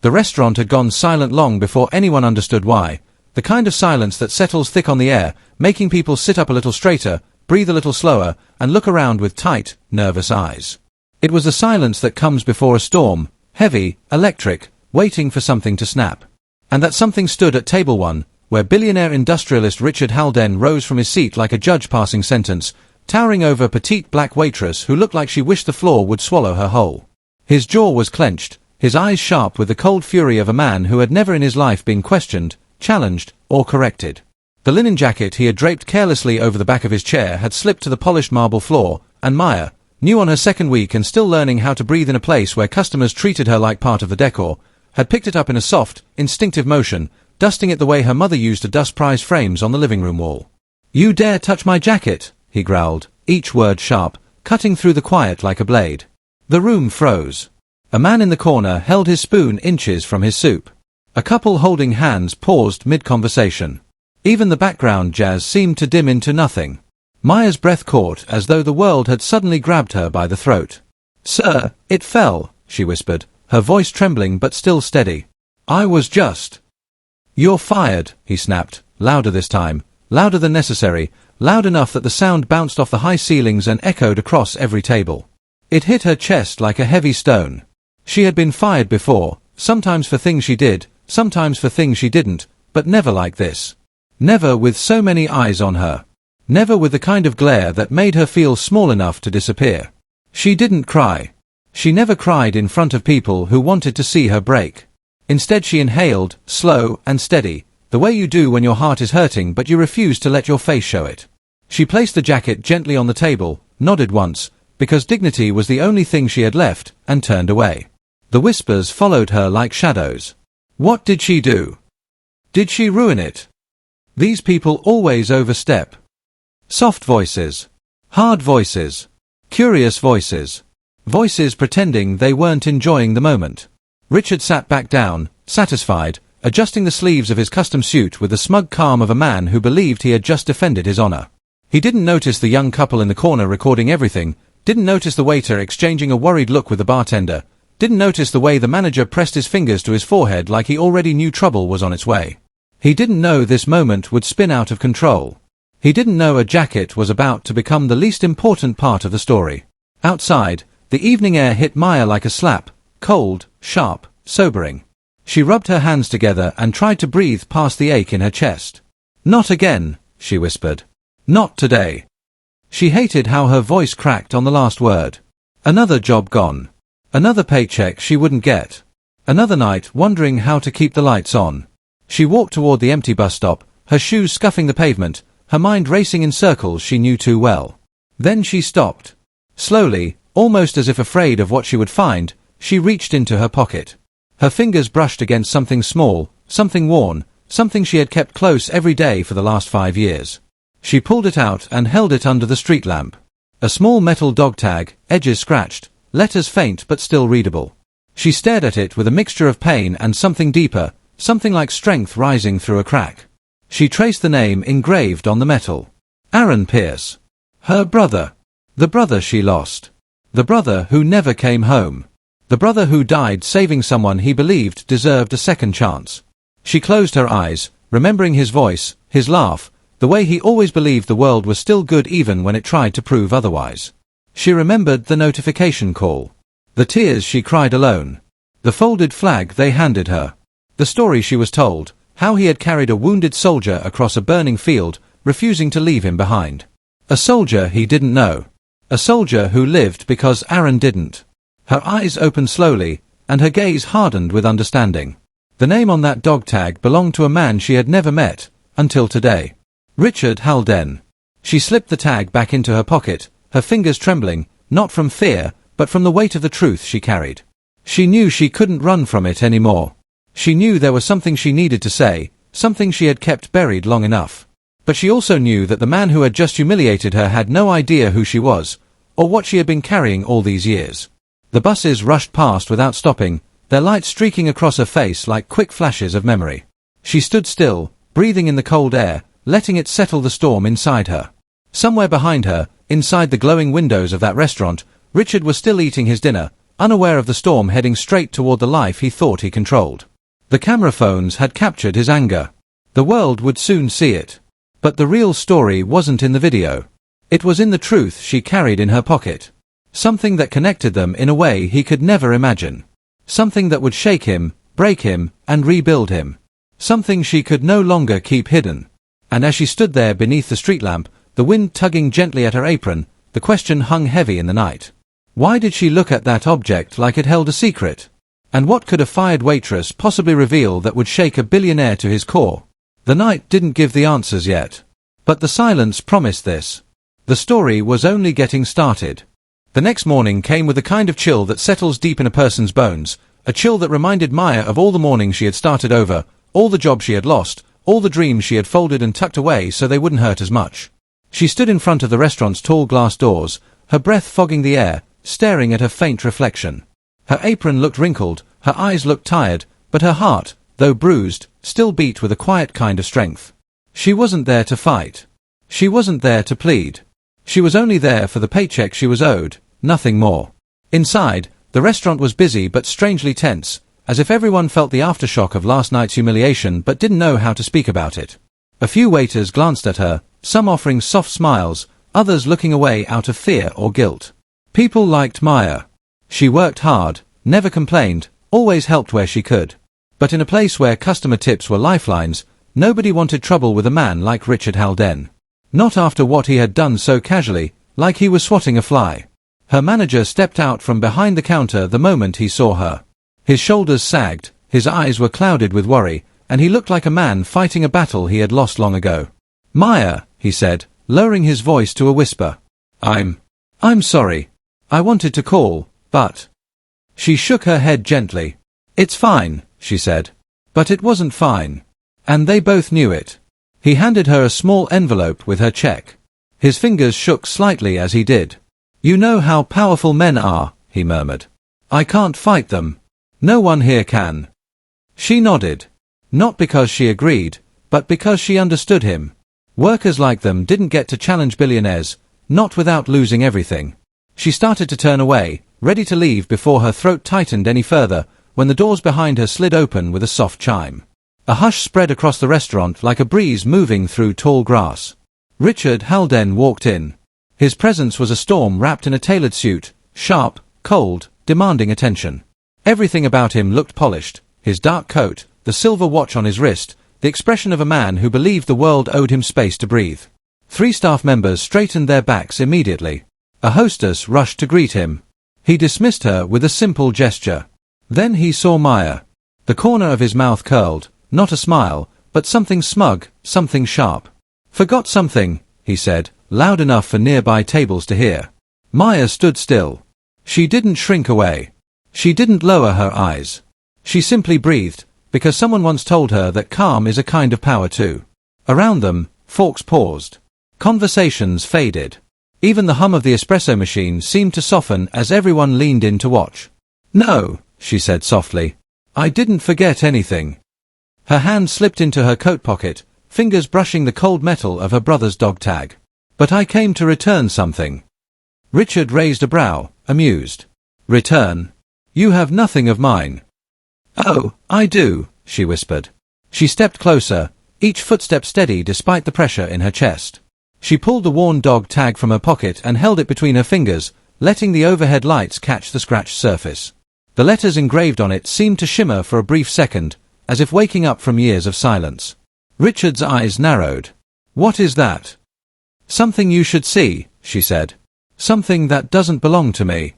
The restaurant had gone silent long before anyone understood why. The kind of silence that settles thick on the air, making people sit up a little straighter, breathe a little slower, and look around with tight, nervous eyes. It was the silence that comes before a storm, heavy, electric, waiting for something to snap. And that something stood at table 1, where billionaire industrialist Richard Halden rose from his seat like a judge passing sentence, towering over a petite black waitress who looked like she wished the floor would swallow her whole. His jaw was clenched, his eyes sharp with the cold fury of a man who had never in his life been questioned, challenged, or corrected. The linen jacket he had draped carelessly over the back of his chair had slipped to the polished marble floor, and Maya, new on her second week and still learning how to breathe in a place where customers treated her like part of the decor, had picked it up in a soft, instinctive motion, dusting it the way her mother used to dust prize frames on the living room wall. "You dare touch my jacket," he growled, each word sharp, cutting through the quiet like a blade. The room froze. A man in the corner held his spoon inches from his soup. A couple holding hands paused mid-conversation. Even the background jazz seemed to dim into nothing. Maya's breath caught as though the world had suddenly grabbed her by the throat. "Sir, it fell," she whispered, her voice trembling but still steady. "I was just—" "You're fired," he snapped, louder this time, louder than necessary, loud enough that the sound bounced off the high ceilings and echoed across every table. It hit her chest like a heavy stone. She had been fired before, sometimes for things she did, sometimes for things she didn't, but never like this. Never with so many eyes on her. Never with the kind of glare that made her feel small enough to disappear. She didn't cry. She never cried in front of people who wanted to see her break. Instead she inhaled, slow and steady, the way you do when your heart is hurting but you refuse to let your face show it. She placed the jacket gently on the table, nodded once, because dignity was the only thing she had left, and turned away. The whispers followed her like shadows. What did she do? Did she ruin it? These people always overstep. Soft voices. Hard voices. Curious voices. Voices pretending they weren't enjoying the moment. Richard sat back down, satisfied, adjusting the sleeves of his custom suit with the smug calm of a man who believed he had just defended his honor. He didn't notice the young couple in the corner recording everything, didn't notice the waiter exchanging a worried look with the bartender, didn't notice the way the manager pressed his fingers to his forehead like he already knew trouble was on its way. He didn't know this moment would spin out of control. He didn't know a jacket was about to become the least important part of the story. Outside, the evening air hit Maya like a slap, cold, sharp, sobering. She rubbed her hands together and tried to breathe past the ache in her chest. "Not again," she whispered. "Not today." She hated how her voice cracked on the last word. Another job gone. Another paycheck she wouldn't get. Another night wondering how to keep the lights on. She walked toward the empty bus stop, her shoes scuffing the pavement, her mind racing in circles she knew too well. Then she stopped. Slowly, almost as if afraid of what she would find, she reached into her pocket. Her fingers brushed against something small, something worn, something she had kept close every day for the last 5 years. She pulled it out and held it under the street lamp. A small metal dog tag, edges scratched, letters faint but still readable. She stared at it with a mixture of pain and something deeper, something like strength rising through a crack. She traced the name engraved on the metal. Aaron Pierce. Her brother. The brother she lost. The brother who never came home. The brother who died saving someone he believed deserved a second chance. She closed her eyes, remembering his voice, his laugh, the way he always believed the world was still good even when it tried to prove otherwise. She remembered the notification call. The tears she cried alone. The folded flag they handed her. The story she was told, how he had carried a wounded soldier across a burning field, refusing to leave him behind. A soldier he didn't know. A soldier who lived because Aaron didn't. Her eyes opened slowly, and her gaze hardened with understanding. The name on that dog tag belonged to a man she had never met, until today. Richard Halden. She slipped the tag back into her pocket, her fingers trembling, not from fear, but from the weight of the truth she carried. She knew she couldn't run from it anymore. She knew there was something she needed to say, something she had kept buried long enough. But she also knew that the man who had just humiliated her had no idea who she was, or what she had been carrying all these years. The buses rushed past without stopping, their lights streaking across her face like quick flashes of memory. She stood still, breathing in the cold air, letting it settle the storm inside her. Somewhere behind her, inside the glowing windows of that restaurant, Richard was still eating his dinner, unaware of the storm heading straight toward the life he thought he controlled. The camera phones had captured his anger. The world would soon see it. But the real story wasn't in the video. It was in the truth she carried in her pocket. Something that connected them in a way he could never imagine. Something that would shake him, break him, and rebuild him. Something she could no longer keep hidden. And as she stood there beneath the street lamp, the wind tugging gently at her apron, the question hung heavy in the night. Why did she look at that object like it held a secret? And what could a fired waitress possibly reveal that would shake a billionaire to his core? The night didn't give the answers yet. But the silence promised this. The story was only getting started. The next morning came with a kind of chill that settles deep in a person's bones, a chill that reminded Maya of all the mornings she had started over, all the jobs she had lost, all the dreams she had folded and tucked away so they wouldn't hurt as much. She stood in front of the restaurant's tall glass doors, her breath fogging the air, staring at her faint reflection. Her apron looked wrinkled, her eyes looked tired, but her heart, though bruised, still beat with a quiet kind of strength. She wasn't there to fight. She wasn't there to plead. She was only there for the paycheck she was owed, nothing more. Inside, the restaurant was busy but strangely tense, as if everyone felt the aftershock of last night's humiliation but didn't know how to speak about it. A few waiters glanced at her, some offering soft smiles, others looking away out of fear or guilt. People liked Maya. She worked hard, never complained, always helped where she could. But in a place where customer tips were lifelines, nobody wanted trouble with a man like Richard Haldane. Not after what he had done so casually, like he was swatting a fly. Her manager stepped out from behind the counter the moment he saw her. His shoulders sagged, his eyes were clouded with worry, and he looked like a man fighting a battle he had lost long ago. "Maya," he said, lowering his voice to a whisper. I'm sorry. I wanted to call, but..." She shook her head gently. "It's fine," she said. But it wasn't fine. And they both knew it. He handed her a small envelope with her check. His fingers shook slightly as he did. "You know how powerful men are," he murmured. "I can't fight them. No one here can." She nodded. Not because she agreed, but because she understood him. Workers like them didn't get to challenge billionaires, not without losing everything. She started to turn away, ready to leave before her throat tightened any further, when the doors behind her slid open with a soft chime. A hush spread across the restaurant like a breeze moving through tall grass. Richard Haldane walked in. His presence was a storm wrapped in a tailored suit, sharp, cold, demanding attention. Everything about him looked polished, his dark coat, the silver watch on his wrist, the expression of a man who believed the world owed him space to breathe. 3 staff members straightened their backs immediately. A hostess rushed to greet him. He dismissed her with a simple gesture. Then he saw Maya. The corner of his mouth curled, not a smile, but something smug, something sharp. "Forgot something," he said, loud enough for nearby tables to hear. Maya stood still. She didn't shrink away. She didn't lower her eyes. She simply breathed, because someone once told her that calm is a kind of power too. Around them, forks paused. Conversations faded. Even the hum of the espresso machine seemed to soften as everyone leaned in to watch. "No," she said softly. "I didn't forget anything." Her hand slipped into her coat pocket, fingers brushing the cold metal of her brother's dog tag. "But I came to return something." Richard raised a brow, amused. "Return? You have nothing of mine." "Oh, I do," she whispered. She stepped closer, each footstep steady despite the pressure in her chest. She pulled the worn dog tag from her pocket and held it between her fingers, letting the overhead lights catch the scratched surface. The letters engraved on it seemed to shimmer for a brief second, as if waking up from years of silence. Richard's eyes narrowed. "What is that?" "Something you should see," she said. "Something that doesn't belong to me."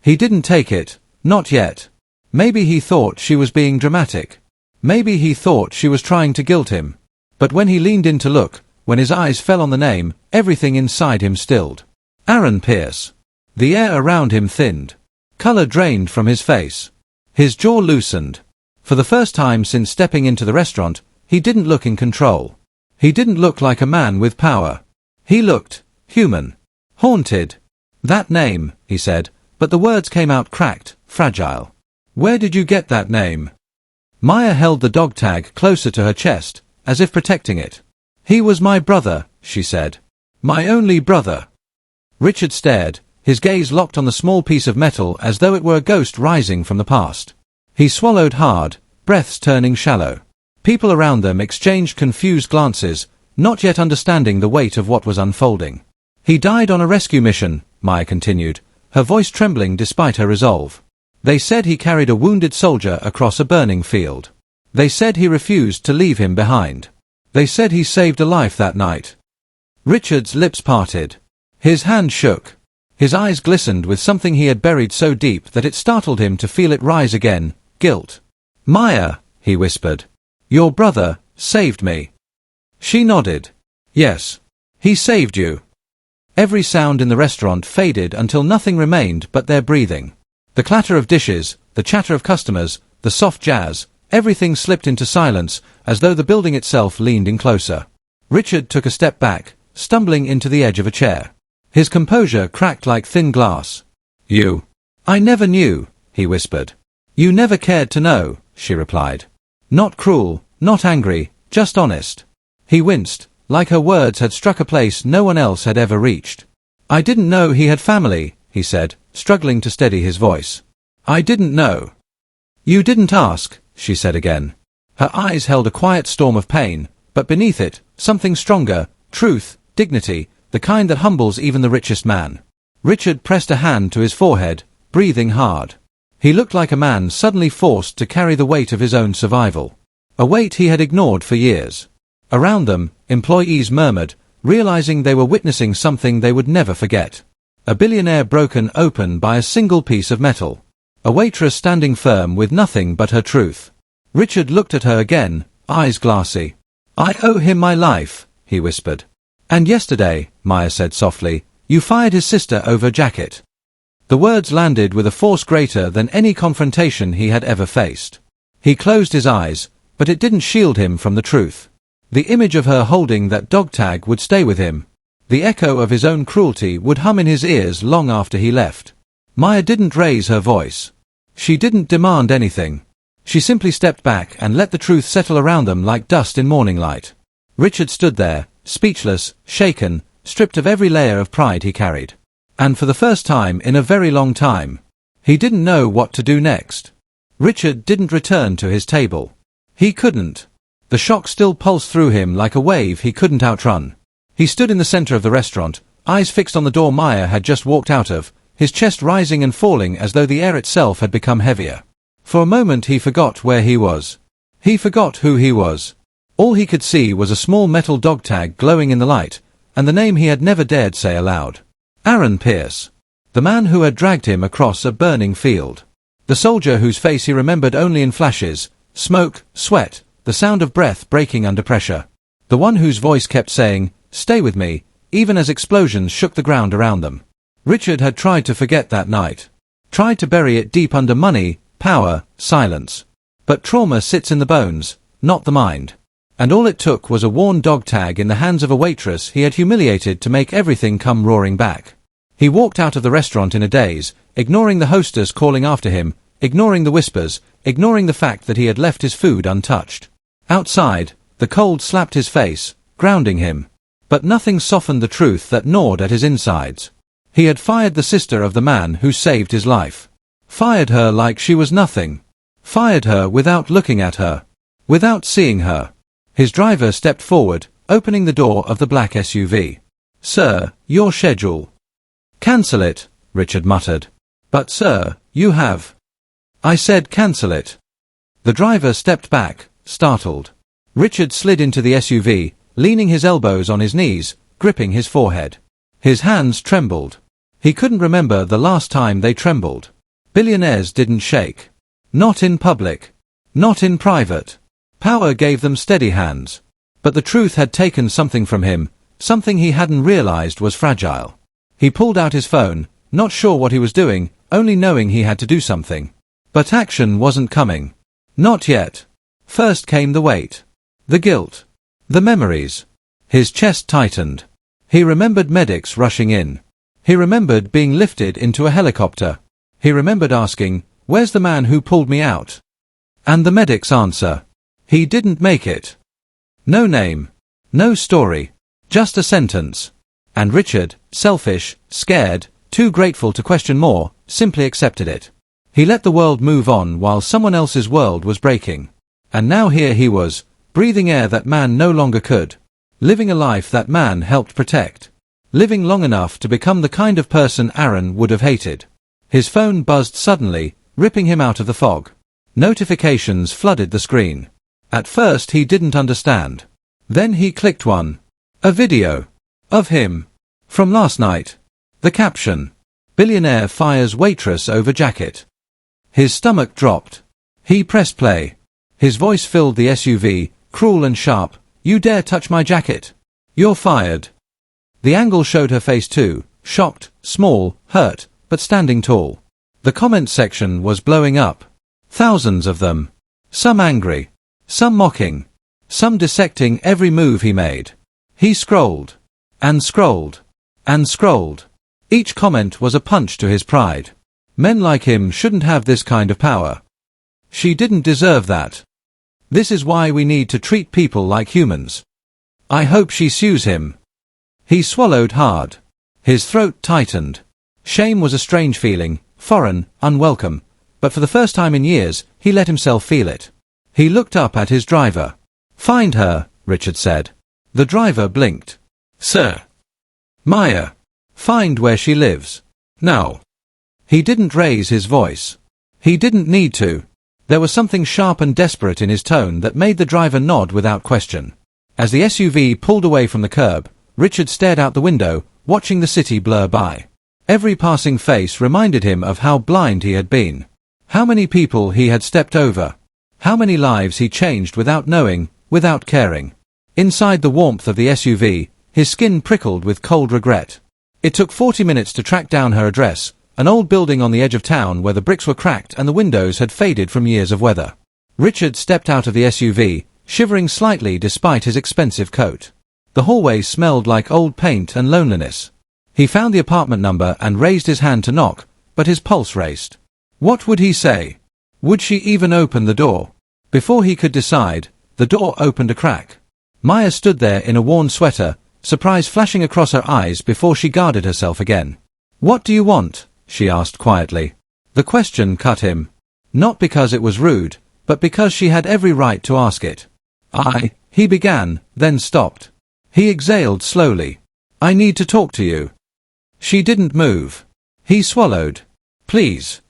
He didn't take it, not yet. Maybe he thought she was being dramatic. Maybe he thought she was trying to guilt him. But when he leaned in to look, when his eyes fell on the name, everything inside him stilled. Aaron Pierce. The air around him thinned. Color drained from his face. His jaw loosened. For the first time since stepping into the restaurant, he didn't look in control. He didn't look like a man with power. He looked human. Haunted. "That name," he said, but the words came out cracked, fragile. "Where did you get that name?" Maya held the dog tag closer to her chest, as if protecting it. "He was my brother," she said. "My only brother." Richard stared, his gaze locked on the small piece of metal as though it were a ghost rising from the past. He swallowed hard, breaths turning shallow. People around them exchanged confused glances, not yet understanding the weight of what was unfolding. He died on a rescue mission, Maya continued, her voice trembling despite her resolve. They said he carried a wounded soldier across a burning field. They said he refused to leave him behind. They said he saved a life that night. Richard's lips parted. His hand shook. His eyes glistened with something he had buried so deep that it startled him to feel it rise again, guilt. "Maya," he whispered. "Your brother saved me." She nodded. "Yes. He saved you." Every sound in the restaurant faded until nothing remained but their breathing. The clatter of dishes, the chatter of customers, the soft jazz, everything slipped into silence, as though the building itself leaned in closer. Richard took a step back, stumbling into the edge of a chair. His composure cracked like thin glass. "You. I never knew," he whispered. "You never cared to know," she replied. Not cruel, not angry, just honest. He winced, like her words had struck a place no one else had ever reached. "I didn't know he had family," he said, struggling to steady his voice. "I didn't know." "You didn't ask," she said again. Her eyes held a quiet storm of pain, but beneath it, something stronger, truth, dignity, the kind that humbles even the richest man. Richard pressed a hand to his forehead, breathing hard. He looked like a man suddenly forced to carry the weight of his own survival. A weight he had ignored for years. Around them, employees murmured, realizing they were witnessing something they would never forget. A billionaire broken open by a single piece of metal. A waitress standing firm with nothing but her truth. Richard looked at her again, eyes glassy. "I owe him my life," he whispered. "And yesterday," Maya said softly, "you fired his sister over a jacket." The words landed with a force greater than any confrontation he had ever faced. He closed his eyes, but it didn't shield him from the truth. The image of her holding that dog tag would stay with him. The echo of his own cruelty would hum in his ears long after he left. Maya didn't raise her voice. She didn't demand anything. She simply stepped back and let the truth settle around them like dust in morning light. Richard stood there, speechless, shaken, stripped of every layer of pride he carried. And for the first time in a very long time, he didn't know what to do next. Richard didn't return to his table. He couldn't. The shock still pulsed through him like a wave he couldn't outrun. He stood in the center of the restaurant, eyes fixed on the door Maya had just walked out of, his chest rising and falling as though the air itself had become heavier. For a moment he forgot where he was. He forgot who he was. All he could see was a small metal dog tag glowing in the light, and the name he had never dared say aloud. Aaron Pierce. The man who had dragged him across a burning field. The soldier whose face he remembered only in flashes, smoke, sweat, the sound of breath breaking under pressure. The one whose voice kept saying, "Stay with me," even as explosions shook the ground around them. Richard had tried to forget that night. Tried to bury it deep under money, power, silence. But trauma sits in the bones, not the mind. And all it took was a worn dog tag in the hands of a waitress he had humiliated to make everything come roaring back. He walked out of the restaurant in a daze, ignoring the hostess calling after him, ignoring the whispers, ignoring the fact that he had left his food untouched. Outside, the cold slapped his face, grounding him. But nothing softened the truth that gnawed at his insides. He had fired the sister of the man who saved his life. Fired her like she was nothing. Fired her without looking at her. Without seeing her. His driver stepped forward, opening the door of the black SUV. "Sir, your schedule." "Cancel it," Richard muttered. "But sir, you have." "I said cancel it." The driver stepped back, startled. Richard slid into the SUV, leaning his elbows on his knees, gripping his forehead. His hands trembled. He couldn't remember the last time they trembled. Billionaires didn't shake. Not in public. Not in private. Power gave them steady hands. But the truth had taken something from him, something he hadn't realized was fragile. He pulled out his phone, not sure what he was doing, only knowing he had to do something. But action wasn't coming. Not yet. First came the weight. The guilt. The memories. His chest tightened. He remembered medics rushing in. He remembered being lifted into a helicopter. He remembered asking, "Where's the man who pulled me out?" And the medic's answer. He didn't make it. No name. No story. Just a sentence. And Richard, selfish, scared, Too grateful to question more, simply accepted it. He let the world move on while someone else's world was breaking. And now here he was, breathing air that man no longer could. Living a life that man helped protect. Living long enough to become the kind of person Aaron would have hated. His phone buzzed suddenly, ripping him out of the fog. Notifications flooded the screen. At first he didn't understand. Then he clicked one. A video. Of him. From last night. The caption. Billionaire fires waitress over jacket. His stomach dropped. He pressed play. His voice filled the SUV, cruel and sharp. You dare touch my jacket? You're fired. The angle showed her face too, shocked, small, hurt, but standing tall. The comment section was blowing up. Thousands of them. Some angry. Some mocking. Some dissecting every move he made. He scrolled. And scrolled. And scrolled. Each comment was a punch to his pride. Men like him shouldn't have this kind of power. She didn't deserve that. This is why we need to treat people like humans. I hope she sues him. He swallowed hard. His throat tightened. Shame was a strange feeling, foreign, unwelcome, but for the first time in years, he let himself feel it. He looked up at his driver. Find her, Richard said. The driver blinked. Sir. Maya. Find where she lives. Now. He didn't raise his voice. He didn't need to. There was something sharp and desperate in his tone that made the driver nod without question. As the SUV pulled away from the curb, Richard stared out the window, watching the city blur by. Every passing face reminded him of how blind he had been. How many people he had stepped over. How many lives he changed without knowing, without caring. Inside the warmth of the SUV, his skin prickled with cold regret. It took 40 minutes to track down her address, an old building on the edge of town where the bricks were cracked and the windows had faded from years of weather. Richard stepped out of the SUV, shivering slightly despite his expensive coat. The hallway smelled like old paint and loneliness. He found the apartment number and raised his hand to knock, but his pulse raced. What would he say? Would she even open the door? Before he could decide, the door opened a crack. Maya stood there in a worn sweater, surprise flashing across her eyes before she guarded herself again. What do you want? She asked quietly. The question cut him. Not because it was rude, but because she had every right to ask it. He began, then stopped. He exhaled slowly. I need to talk to you. She didn't move. He swallowed. Please.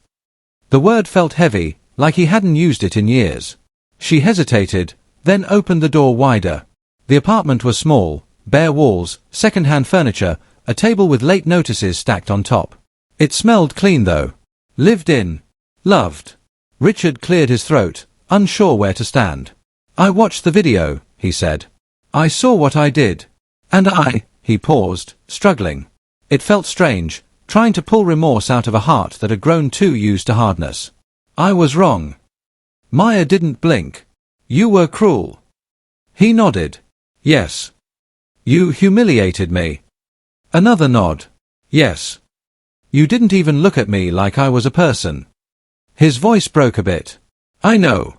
The word felt heavy, like he hadn't used it in years. She hesitated, then opened the door wider. The apartment was small, bare walls, second-hand furniture, a table with late notices stacked on top. It smelled clean though. Lived in. Loved. Richard cleared his throat, unsure where to stand. I watched the video, he said. I saw what I did. And he paused, struggling. It felt strange, trying to pull remorse out of a heart that had grown too used to hardness. I was wrong. Maya didn't blink. You were cruel. He nodded. Yes. You humiliated me. Another nod. Yes. You didn't even look at me like I was a person. His voice broke a bit. I know.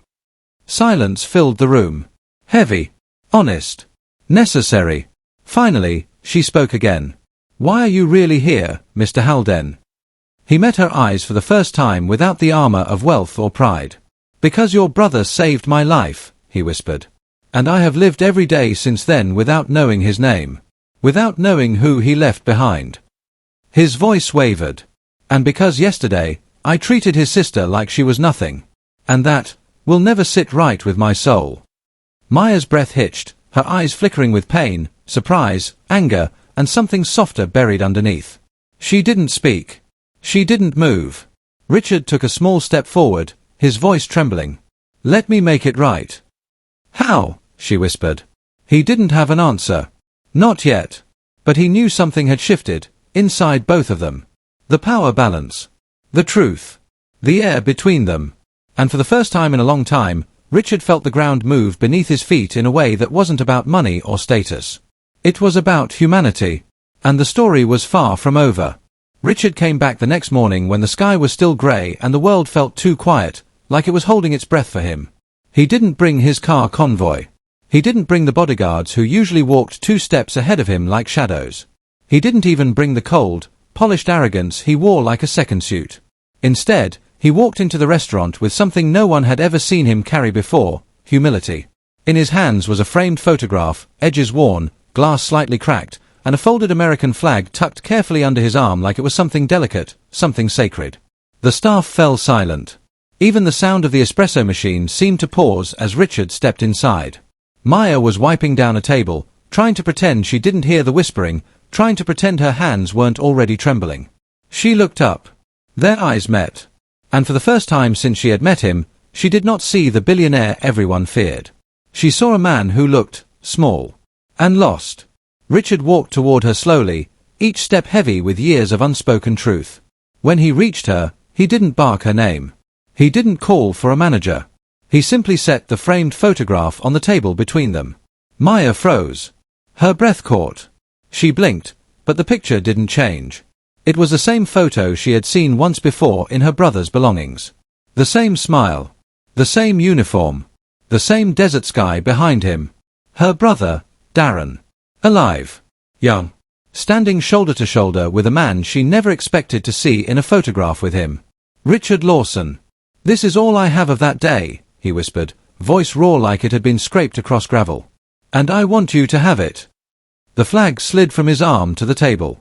Silence filled the room. Heavy. Honest. Necessary. Finally, she spoke again. Why are you really here, Mr. Halden? He met her eyes for the first time without the armor of wealth or pride. Because your brother saved my life, he whispered. And I have lived every day since then without knowing his name. Without knowing who he left behind. His voice wavered. And because yesterday, I treated his sister like she was nothing. And that will never sit right with my soul. Maya's breath hitched, her eyes flickering with pain, surprise, anger, and something softer buried underneath. She didn't speak. She didn't move. Richard took a small step forward, his voice trembling. Let me make it right. How? She whispered. He didn't have an answer. Not yet. But he knew something had shifted, inside both of them. The power balance. The truth. The air between them. And for the first time in a long time, Richard felt the ground move beneath his feet in a way that wasn't about money or status. It was about humanity. And the story was far from over. Richard came back the next morning when the sky was still grey and the world felt too quiet, like it was holding its breath for him. He didn't bring his car convoy. He didn't bring the bodyguards who usually walked 2 steps ahead of him like shadows. He didn't even bring the cold, polished arrogance he wore like a second suit. Instead, he walked into the restaurant with something no one had ever seen him carry before: humility. In his hands was a framed photograph, edges worn, glass slightly cracked, and a folded American flag tucked carefully under his arm like it was something delicate, something sacred. The staff fell silent. Even the sound of the espresso machine seemed to pause as Richard stepped inside. Maya was wiping down a table, trying to pretend she didn't hear the whispering, trying to pretend her hands weren't already trembling. She looked up. Their eyes met. And for the first time since she had met him, she did not see the billionaire everyone feared. She saw a man who looked small and lost. Richard walked toward her slowly, each step heavy with years of unspoken truth. When he reached her, he didn't bark her name. He didn't call for a manager. He simply set the framed photograph on the table between them. Maya froze. Her breath caught. She blinked, but the picture didn't change. It was the same photo she had seen once before in her brother's belongings. The same smile. The same uniform. The same desert sky behind him. Her brother, Darren. Alive. Young. Standing shoulder to shoulder with a man she never expected to see in a photograph with him. Richard Lawson. "This is all I have of that day," he whispered, voice raw like it had been scraped across gravel. "And I want you to have it." The flag slid from his arm to the table.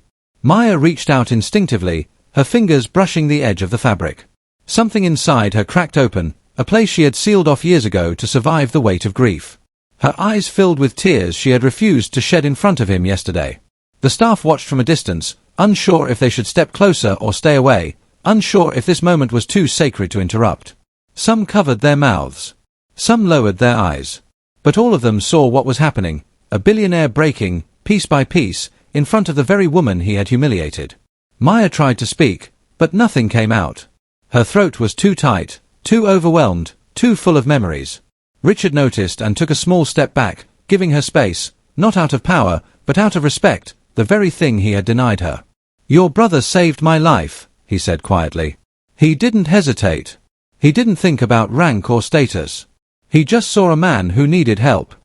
Maya reached out instinctively, her fingers brushing the edge of the fabric. Something inside her cracked open, a place she had sealed off years ago to survive the weight of grief. Her eyes filled with tears she had refused to shed in front of him yesterday. The staff watched from a distance, unsure if they should step closer or stay away, unsure if this moment was too sacred to interrupt. Some covered their mouths. Some lowered their eyes. But all of them saw what was happening, a billionaire breaking, piece by piece, in front of the very woman he had humiliated. Maya tried to speak, but nothing came out. Her throat was too tight, too overwhelmed, too full of memories. Richard noticed and took a small step back, giving her space, not out of power, but out of respect, the very thing he had denied her. "Your brother saved my life," he said quietly. He didn't hesitate. He didn't think about rank or status. He just saw a man who needed help.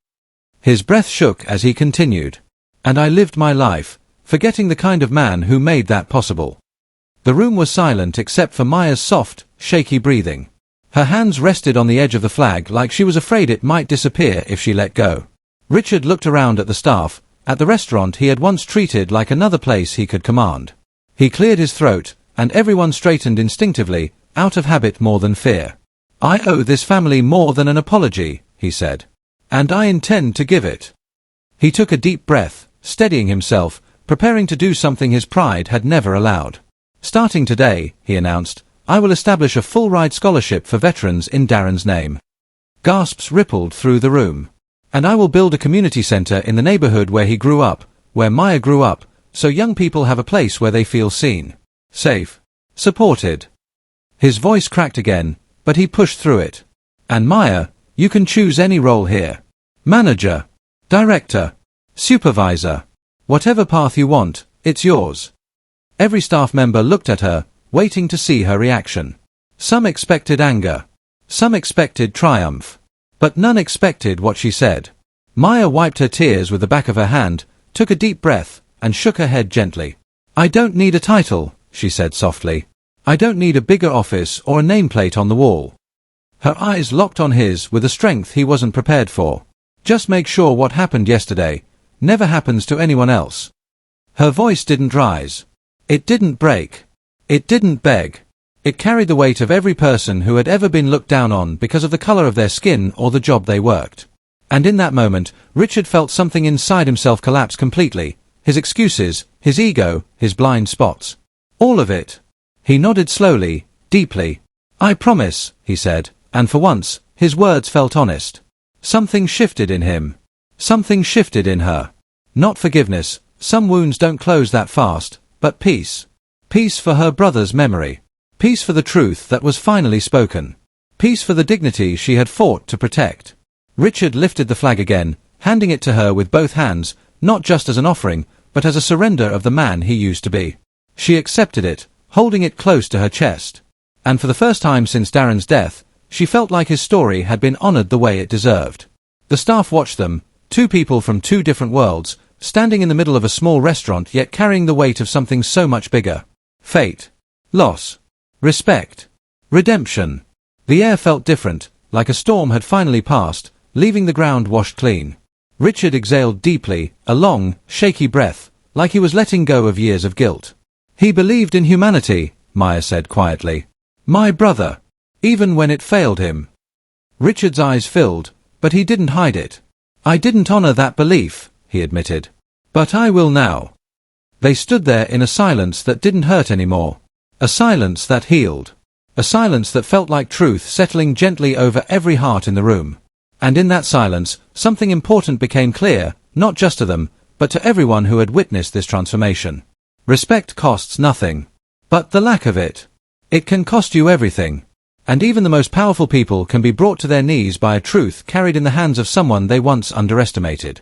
His breath shook as he continued. "And I lived my life, forgetting the kind of man who made that possible." The room was silent except for Maya's soft, shaky breathing. Her hands rested on the edge of the flag like she was afraid it might disappear if she let go. Richard looked around at the staff, at the restaurant he had once treated like another place he could command. He cleared his throat, and everyone straightened instinctively, out of habit more than fear. "I owe this family more than an apology," he said. "And I intend to give it." He took a deep breath, steadying himself, preparing to do something his pride had never allowed. "Starting today," he announced, "I will establish a full-ride scholarship for veterans in Darren's name." Gasps rippled through the room. "And I will build a community center in the neighborhood where he grew up, where Maya grew up, so young people have a place where they feel seen, safe, supported." His voice cracked again, but he pushed through it. "And Maya, you can choose any role here. Manager, director, supervisor. Whatever path you want, it's yours." Every staff member looked at her, waiting to see her reaction. Some expected anger. Some expected triumph. But none expected what she said. Maya wiped her tears with the back of her hand, took a deep breath, and shook her head gently. "I don't need a title," she said softly. "I don't need a bigger office or a nameplate on the wall." Her eyes locked on his with a strength he wasn't prepared for. "Just make sure what happened yesterday never happens to anyone else." Her voice didn't rise. It didn't break. It didn't beg. It carried the weight of every person who had ever been looked down on because of the color of their skin or the job they worked. And in that moment, Richard felt something inside himself collapse completely. His excuses, his ego, his blind spots. All of it. He nodded slowly, deeply. "I promise," he said, and for once, his words felt honest. Something shifted in him. Something shifted in her. Not forgiveness, some wounds don't close that fast, but peace. Peace for her brother's memory. Peace for the truth that was finally spoken. Peace for the dignity she had fought to protect. Richard lifted the flag again, handing it to her with both hands, not just as an offering, but as a surrender of the man he used to be. She accepted it, holding it close to her chest. And for the first time since Darren's death, she felt like his story had been honored the way it deserved. The staff watched them, two people from two different worlds, standing in the middle of a small restaurant yet carrying the weight of something so much bigger. Fate. Loss. Respect. Redemption. The air felt different, like a storm had finally passed, leaving the ground washed clean. Richard exhaled deeply, a long, shaky breath, like he was letting go of years of guilt. He believed in humanity, Maya said quietly. My brother. Even when it failed him. Richard's eyes filled, but he didn't hide it. I didn't honor that belief, he admitted. But I will now. They stood there in a silence that didn't hurt anymore. A silence that healed. A silence that felt like truth settling gently over every heart in the room. And in that silence, something important became clear, not just to them, but to everyone who had witnessed this transformation. Respect costs nothing. But the lack of it. It can cost you everything. And even the most powerful people can be brought to their knees by a truth carried in the hands of someone they once underestimated.